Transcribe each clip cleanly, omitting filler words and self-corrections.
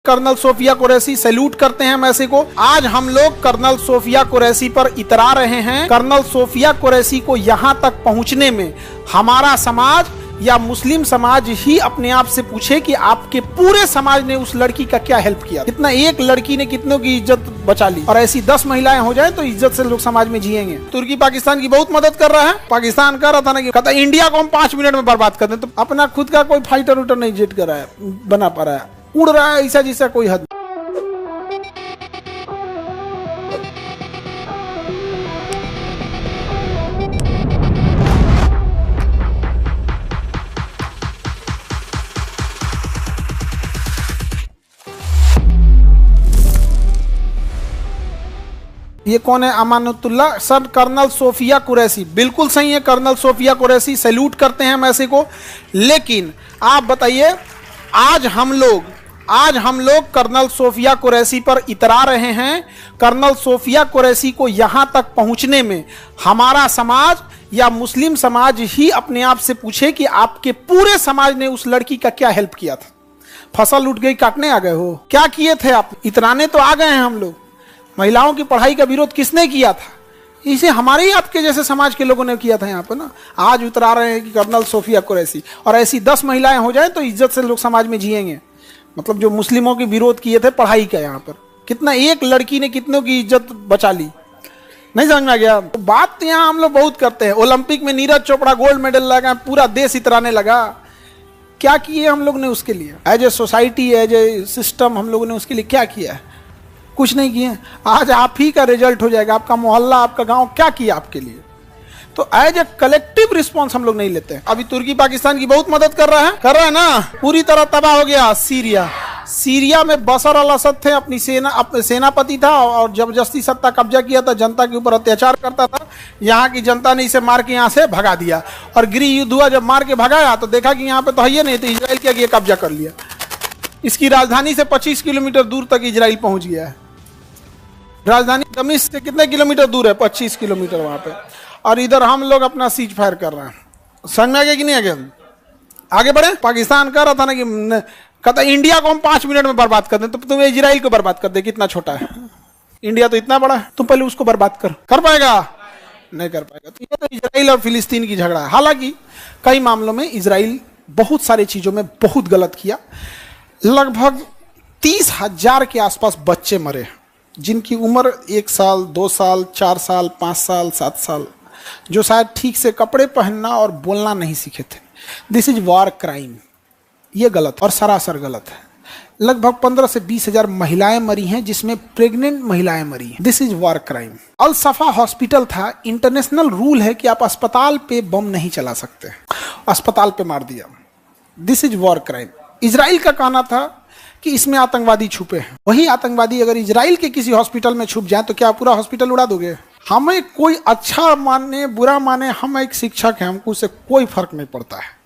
Colonel Sofia Qureshi salute करते हैं मैसे को। आज हम लोग कर्नल सोफिया कुरैशी पर इतरा रहे हैं। कर्नल सोफिया कुरैशी को यहाँ तक पहुँचने में हमारा समाज या मुस्लिम समाज ही अपने आप से पूछे कि आपके पूरे समाज ने उस लड़की का क्या हेल्प किया। कितना एक लड़की ने कितनों की इज्जत बचा ली, और ऐसी 10 महिलाएं हो जाएं तो इज्जत से लोग समाज में जिएंगे। तुर्की पाकिस्तान की बहुत मदद कर रहा है। पाकिस्तान कर रहा था ना कि कहता इंडिया को हम 5 मिनट में बर्बाद कर दें, तो अपना खुद का कोई फाइटर उटर नहीं जेट कर रहा है, बना पा रहा है, उड़ रहा है ऐसा जिसका कोई हद। ये कौन है? Amanatullah sir colonel Sofia Qureshi. बिल्कुल सही है, कर्नल सोफिया कुरैशी सैल्यूट करते हैं मैसे को। लेकिन आप बताइए, आज हम लोग कर्नल सोफिया कुरैशी पर इतरा रहे हैं। कर्नल सोफिया कुरैशी को यहां तक पहुंचने में हमारा समाज या मुस्लिम समाज ही अपने आप से पूछे कि आपके पूरे समाज ने उस लड़की का क्या हेल्प किया था। फसल उठ गई, काटने आ गए हो, क्या किए थे आप? इतराने तो आ गए हैं हम लोग। महिलाओं की पढ़ाई का विरोध किसने किया था? इसे हमारे ही आपके जैसे समाज के लोगों ने किया था यहाँ पे ना। आज उतरा रहे हैं कि कर्नल सोफिया कुरैशी, और ऐसी 10 महिलाएं हो जाएं तो इज्जत से लोग समाज में जिएंगे। मतलब जो मुस्लिमों के विरोध किए थे पढ़ाई का, यहाँ पर कितना एक लड़की ने कितनों की इज्जत बचा ली। नहीं समझ में आ गया? तो बात तो यहाँ हम लोग बहुत करते हैं। ओलंपिक में नीरज चोपड़ा गोल्ड मेडल लगा, पूरा देश इतराने लगा। क्या किए हम लोग ने उसके लिए? As a society, as a system हम लोगों ने उसके लिए क्या किया है? कुछ नहीं किए। आज आप ही का रिजल्ट हो जाएगा। आपका मोहल्ला, आपका गांव क्या किया आपके लिए? तो एज ए कलेक्टिव रिस्पॉन्स हम लोग नहीं लेते हैं। अभी तुर्की पाकिस्तान की बहुत मदद कर रहा है ना। पूरी तरह तबाह हो गया सीरिया में बशर अल असद थे, अपनी सेनापति था, और जबरदस्ती सत्ता कब्जा किया था, जनता के ऊपर अत्याचार करता था। यहाँ की जनता ने इसे मार के यहाँ से भगा दिया, और गृह युद्ध हुआ। जब मार के भगाया तो देखा कि यहाँ पे तो है ही नहीं, तो इजराइल के कब्जा कर लिया। इसकी राजधानी से 25 किलोमीटर दूर तक इजराइल पहुंच गया है। राजधानी दमिश्क से कितने किलोमीटर दूर है? 25 किलोमीटर वहां पे। और इधर हम लोग अपना सीज फायर कर रहे हैं। समझ में आ गया कि नहीं आ गया? आगे बढ़े। पाकिस्तान कह रहा था ना कि कहता इंडिया को हम 5 मिनट में बर्बाद कर दें, तो तुम इजराइल को बर्बाद कर दे। कितना छोटा है इंडिया, तो इतना बड़ा है। तुम पहले उसको बर्बाद कर पाएगा? नहीं कर पाएगा। तो ये तो इजराइल और फिलिस्तीन की झगड़ा है। हालांकि कई मामलों में इजराइल बहुत सारी चीजों में बहुत गलत किया। लगभग 30,000 के आसपास बच्चे मरे, जिनकी उम्र 1 साल, 2 साल, 4 साल, 5 साल, 7 साल, जो शायद ठीक से कपड़े पहनना और बोलना नहीं सीखे थे। This is war crime. ये गलत और सरासर गलत है। लगभग 15 से 20 हजार महिलाएं मरी हैं, जिसमें प्रेग्नेंट महिलाएं मरी हैं। This is war crime. Al Shifa hospital था। इंटरनेशनल रूल है कि आप अस्पताल पे बम नहीं चला सकते। अस्पताल पे मार दिया। This is war crime. Israel का कहना था कि इसमें आतंकवादी छुपे हैं। वही आतंकवादी अगर इजराइल के किसी हॉस्पिटल में छुप जाए तो क्या पूरा हॉस्पिटल उड़ा दोगे? हमें कोई अच्छा माने बुरा माने, हम एक शिक्षक हैं, हमको उससे कोई फर्क नहीं पड़ता है।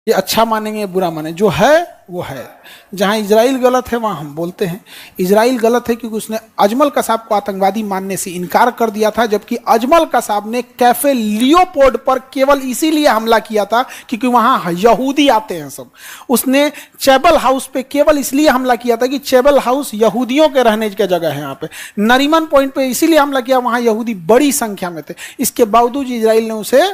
ये अच्छा मानेंगे बुरा माने, जो है वो है। जहां इजराइल गलत है वहां हम बोलते हैं इजराइल गलत है, क्योंकि उसने अजमल कसाब को आतंकवादी मानने से इनकार कर दिया था। जबकि अजमल कसाब ने कैफे लियोपोल्ड पर केवल इसीलिए हमला किया था क्योंकि वहां यहूदी आते हैं सब। उसने चैबल हाउस पे केवल इसलिए हमला किया था कि चैबल हाउस यहूदियों के रहने की जगह है। यहाँ पे नरीमन पॉइंट पे इसीलिए हमला किया, वहां यहूदी बड़ी संख्या में थे। इसके बावजूद इजराइल ने उसे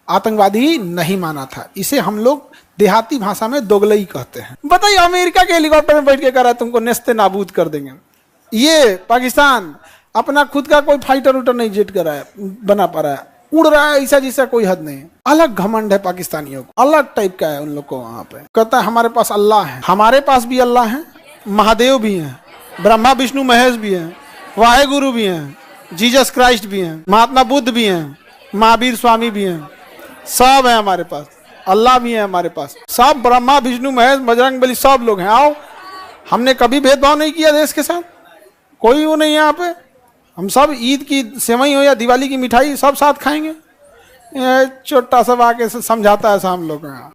आतंकवादी नहीं माना था। इसे हम लोग देहाती भाषा में दोगलई कहते हैं। बताइए, अमेरिका के हेलीकॉप्टर में बैठ के कह रहा है तुमको नेस्ते नाबूद कर देंगे। ये पाकिस्तान अपना खुद का कोई फाइटर उटर नहीं जेट कर रहा है, बना पा रहा है, उड़ रहा है ऐसा जिसका कोई हद नहीं। अलग घमंड है पाकिस्तानियों को, अलग टाइप का है उन लोग को। वहां पे कहता है हमारे पास अल्लाह है। हमारे पास भी अल्लाह है, महादेव भी है, ब्रह्मा विष्णु महेश भी है, वाहे गुरु भी है, जीसस क्राइस्ट भी है, महात्मा बुद्ध भी है, महावीर स्वामी भी है, सब है हमारे पास। अल्लाह भी है हमारे पास। सब ब्रह्मा विष्णु महेश बजरंग बली सब लोग हैं। आओ, हमने कभी भेदभाव नहीं किया देश के साथ, कोई वो नहीं है यहाँ पे। हम सब ईद की सेवई हो या दिवाली की मिठाई सब साथ खाएंगे। छोटा सा आके समझाता है हम लोग।